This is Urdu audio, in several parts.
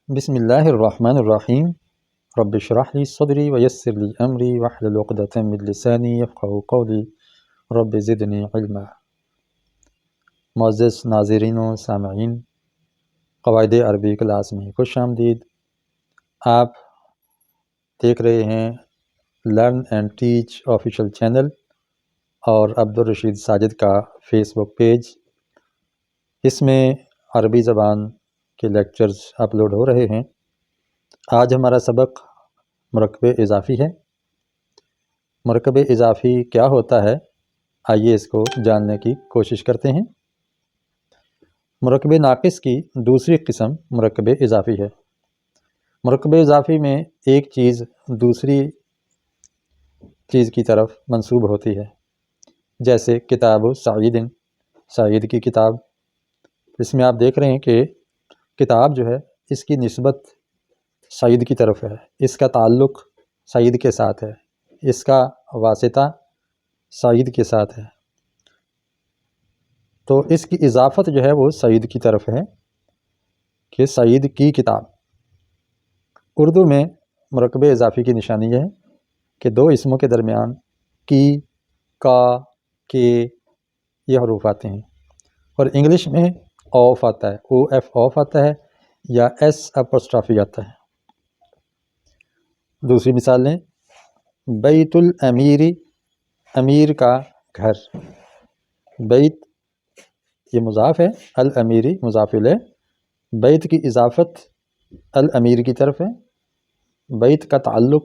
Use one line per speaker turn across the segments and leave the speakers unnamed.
بسم اللہ الرحمن الرحیم رب اشرح لی صدری ویسر لی امری واحلل عقدۃ من لسانی یفقہوا قولی رب زدنی علما۔ معزز ناظرین و سامعین، قواعد عربی کلاس میں خوش آمدید۔ آپ دیکھ رہے ہیں learn and teach official channel اور عبدالرشید ساجد کا فیس بک پیج۔ اس میں عربی زبان کے لیکچرز اپلوڈ ہو رہے ہیں۔ آج ہمارا سبق مرکب اضافی ہے۔ مرکب اضافی کیا ہوتا ہے، آئیے اس کو جاننے کی کوشش کرتے ہیں۔ مرکب ناقص کی دوسری قسم مرکب اضافی ہے۔ مرکب اضافی میں ایک چیز دوسری چیز کی طرف منسوب ہوتی ہے، جیسے کتاب سعید، سعید کی کتاب۔ اس میں آپ دیکھ رہے ہیں کہ کتاب جو ہے اس کی نسبت سعید کی طرف ہے، اس کا تعلق سعید کے ساتھ ہے، اس کا واسطہ سعید کے ساتھ ہے، تو اس کی اضافت جو ہے وہ سعید کی طرف ہے کہ سعید کی کتاب۔ اردو میں مرکب اضافی کی نشانی یہ ہے کہ دو اسموں کے درمیان کی، کا، کے یہ حروف آتے ہیں، اور انگلش میں آف آتا ہے، او ایف آف آتا ہے یا ایس اپوسٹرافی آتا ہے۔ دوسری مثال لیں، بیت الامیری، امیر کا گھر۔ بیت یہ مضاف ہے، الامیری مضاف الیہ، بیت کی اضافت الامیر کی طرف ہے، بیت کا تعلق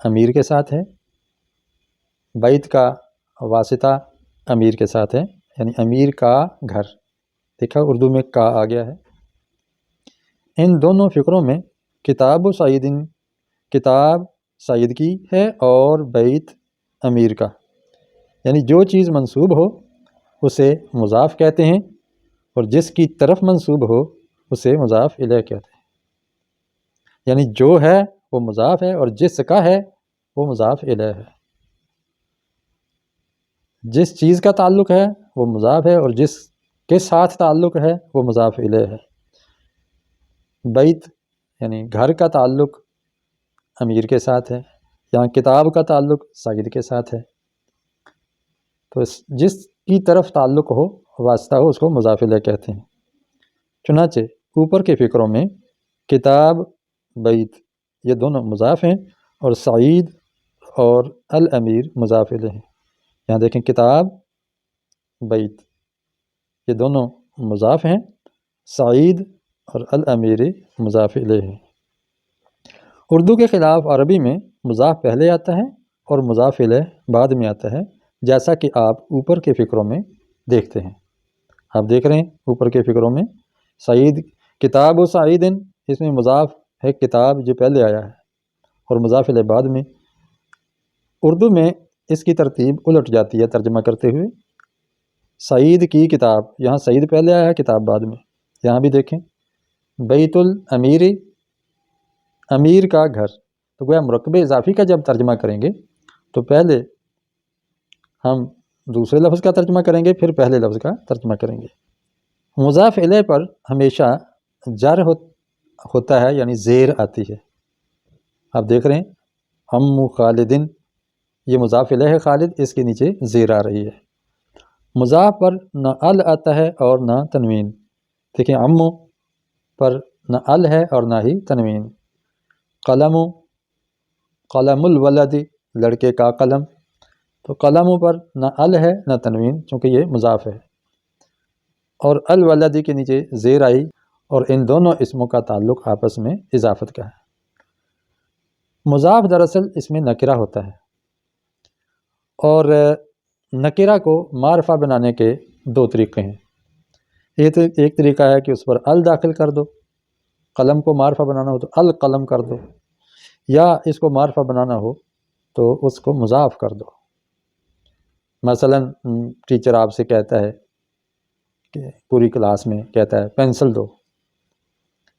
امیر کے ساتھ ہے، بیت کا واسطہ امیر کے ساتھ ہے، یعنی امیر کا گھر۔ دیکھا اردو میں کا آ گیا ہے۔ ان دونوں فقروں میں کتاب و سعید، کتاب سعید کی ہے اور بیت امیر کا، یعنی جو چیز منسوب ہو اسے مضاف کہتے ہیں، اور جس کی طرف منسوب ہو اسے مضاف الیہ کہتے ہیں۔ یعنی جو ہے وہ مضاف ہے اور جس کا ہے وہ مضاف الیہ ہے۔ جس چیز کا تعلق ہے وہ مضاف ہے اور جس کے ساتھ تعلق ہے وہ مضاف الیہ ہے۔ بیت یعنی گھر کا تعلق امیر کے ساتھ ہے، یہاں کتاب کا تعلق سعید کے ساتھ ہے، تو جس کی طرف تعلق ہو، واسطہ ہو، اس کو مضاف الیہ کہتے ہیں۔ چنانچہ اوپر کے فقروں میں کتاب، بیت یہ دونوں مضاف ہیں، اور سعید اور الامیر مضاف الیہ ہیں۔ یہاں دیکھیں کتاب، بیت یہ دونوں مضاف ہیں، سعید اور الامیر مضاف الیہ ہیں۔ اردو کے خلاف عربی میں مضاف پہلے آتا ہے اور مضاف الیہ بعد میں آتا ہے، جیسا کہ آپ اوپر کے فقروں میں دیکھتے ہیں۔ آپ دیکھ رہے ہیں اوپر کے فقروں میں سعید، کتاب و سعید، اس میں مضاف ہے کتاب جو پہلے آیا ہے اور مضاف الیہ بعد میں۔ اردو میں اس کی ترتیب الٹ جاتی ہے ترجمہ کرتے ہوئے، سعید کی کتاب، یہاں سعید پہلے آیا ہے، کتاب بعد میں۔ یہاں بھی دیکھیں بیت الامیری، امیر کا گھر، تو گویا مرکب اضافی کا جب ترجمہ کریں گے تو پہلے ہم دوسرے لفظ کا ترجمہ کریں گے، پھر پہلے لفظ کا ترجمہ کریں گے۔ مضاف الیہ پر ہمیشہ جر ہوتا ہے، یعنی زیر آتی ہے۔ آپ دیکھ رہے ہیں ام خالدن، یہ مضاف الیہ ہے خالد، اس کے نیچے زیر آ رہی ہے۔ مضاف پر نہ ال آتا ہے اور نہ تنوین۔ دیکھیں ام پر نہ ال ہے اور نہ ہی تنوین۔ قلم، قلم الولد لڑکے کا قلم، تو قلم پر نہ ال ہے نہ تنوین، چونکہ یہ مضاف ہے، اور الولد کے نیچے زیر آئی، اور ان دونوں اسموں کا تعلق آپس میں اضافت کا ہے۔ مضاف دراصل اس میں نکرہ ہوتا ہے، اور نکرہ کو معرفہ بنانے کے دو طریقے ہیں۔ ایک طریقہ ہے کہ اس پر ال داخل کر دو، قلم کو معرفہ بنانا ہو تو القلم کر دو، یا اس کو معرفہ بنانا ہو تو اس کو مضاف کر دو۔ مثلا ٹیچر آپ سے کہتا ہے کہ پوری کلاس میں کہتا ہے پینسل دو،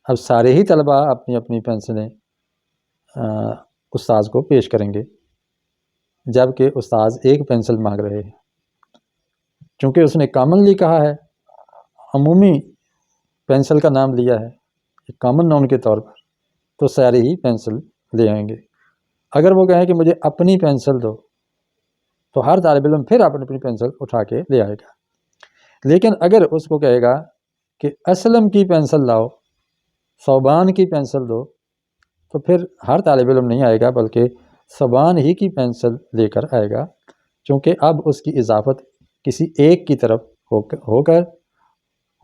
اب سارے ہی طلباء اپنی اپنی پینسلیں استاذ کو پیش کریں گے، جبکہ استاذ ایک پینسل مانگ رہے ہیں۔ چونکہ اس نے کامنلی کہا ہے، عمومی پینسل کا نام لیا ہے، کامن ناؤن کے طور پر، تو ساری ہی پینسل لے آئیں گے۔ اگر وہ کہیں کہ مجھے اپنی پینسل دو، تو ہر طالب علم پھر اپنی پینسل اٹھا کے لے آئے گا۔ لیکن اگر اس کو کہے گا کہ اسلم کی پینسل لاؤ، صوبان کی پینسل دو، تو پھر ہر طالب علم نہیں آئے گا، بلکہ صوبان ہی کی پینسل لے کر آئے گا، چونکہ اب اس کی اضافت کسی ایک کی طرف ہو کر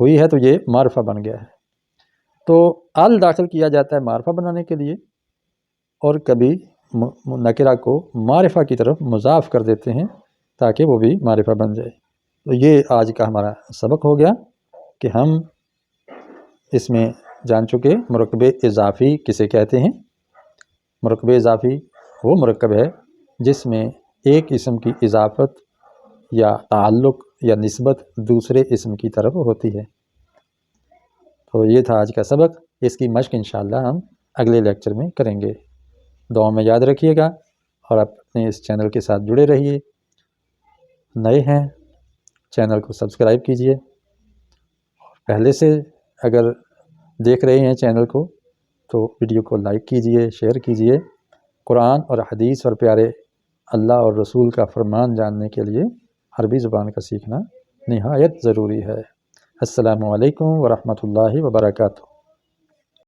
ہوئی ہے، تو یہ معرفہ بن گیا ہے۔ تو ال داخل کیا جاتا ہے معرفہ بنانے کے لیے، اور کبھی نکرہ کو معرفہ کی طرف مضاف کر دیتے ہیں تاکہ وہ بھی معرفہ بن جائے۔ تو یہ آج کا ہمارا سبق ہو گیا کہ ہم اس میں جان چکے مرکب اضافی کسے کہتے ہیں۔ مرکب اضافی وہ مرکب ہے جس میں ایک اسم کی اضافت یا تعلق یا نسبت دوسرے اسم کی طرف ہوتی ہے۔ تو یہ تھا آج کا سبق، اس کی مشق انشاءاللہ ہم اگلے لیکچر میں کریں گے۔ دعا میں یاد رکھیے گا اور اپنے اس چینل کے ساتھ جڑے رہیے۔ نئے ہیں چینل کو سبسکرائب کیجئے، پہلے سے اگر دیکھ رہے ہیں چینل کو تو ویڈیو کو لائک کیجئے، شیئر کیجئے۔ قرآن اور حدیث اور پیارے اللہ اور رسول کا فرمان جاننے کے لیے عربی زبان کا سیکھنا نہایت ضروری ہے۔ السلام علیکم ورحمۃ اللہ وبرکاتہ۔